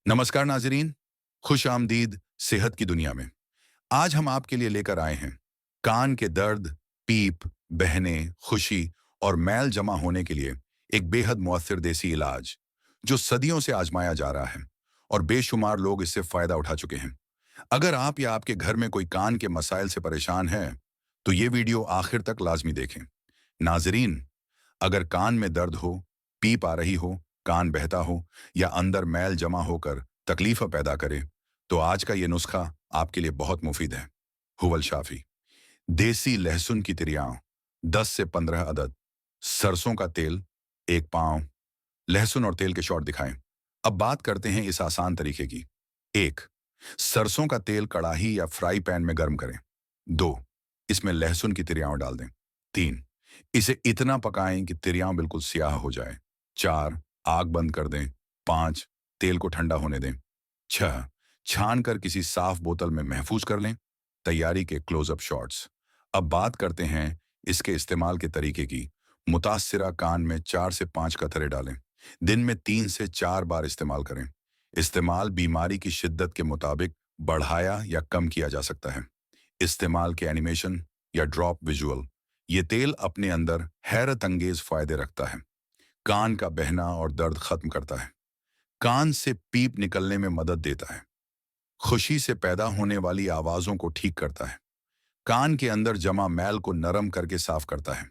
नमस्कार नाजरीन, खुश आमदीद सेहत की दुनिया में। आज हम आपके लिए लेकर आए हैं कान के दर्द, पीप, बहने, खुशी और मैल जमा होने के लिए एक बेहद मुअस्सर देसी इलाज जो सदियों से आजमाया जा रहा है और बेशुमार लोग इससे फायदा उठा चुके हैं। अगर आप या आपके घर में कोई कान के मसाइल से परेशान है तो ये वीडियो आखिर तक लाजमी देखें। नाजरीन, अगर कान में दर्द हो, पीप आ रही हो, कान बहता हो या अंदर मैल जमा होकर तकलीफ पैदा करे, तो आज का ये नुस्खा आपके लिए बहुत मुफीद है। हुवल शाफी। देसी लहसुन की तिरियां 10 से 15 अदद, सरसों का तेल 1 पाव। लहसुन और तेल के शॉट दिखाएं। अब बात करते हैं इस आसान तरीके की। 1, सरसों का तेल कढ़ाई या फ्राई पैन में गर्म करें। 2, इसमें लहसुन की तिरियां डाल दें। 3, इसे इतना पकाएं कि तिरियां बिल्कुल स्याह हो जाए। 4, आग बंद कर दें। 5, तेल को ठंडा होने दें। 6, छान कर किसी साफ बोतल में महफूज कर लें। तैयारी के क्लोजअप शॉट्स। अब बात करते हैं इसके इस्तेमाल के तरीके की। मुतासिरा कान में 4 से 5 कतरे डालें। दिन में 3 से 4 बार इस्तेमाल करें। इस्तेमाल बीमारी की शिद्दत के मुताबिक बढ़ाया या कम किया जा सकता है। इस्तेमाल के एनिमेशन या ड्रॉप विजुअल। ये तेल अपने अंदर हैरत अंगेज फायदे रखता है। कान का बहना और दर्द खत्म करता है। कान से पीप निकलने में मदद देता है। खुशी से पैदा होने वाली आवाजों को ठीक करता है। कान के अंदर जमा मैल को नरम करके साफ करता है।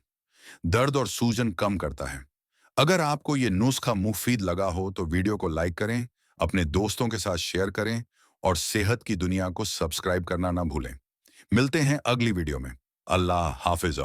दर्द और सूजन कम करता है। अगर आपको ये नुस्खा मुफीद लगा हो तो वीडियो को लाइक करें, अपने दोस्तों के साथ शेयर करें और सेहत की दुनिया को सब्सक्राइब करना ना भूलें। मिलते हैं अगली वीडियो में। अल्लाह हाफिज़।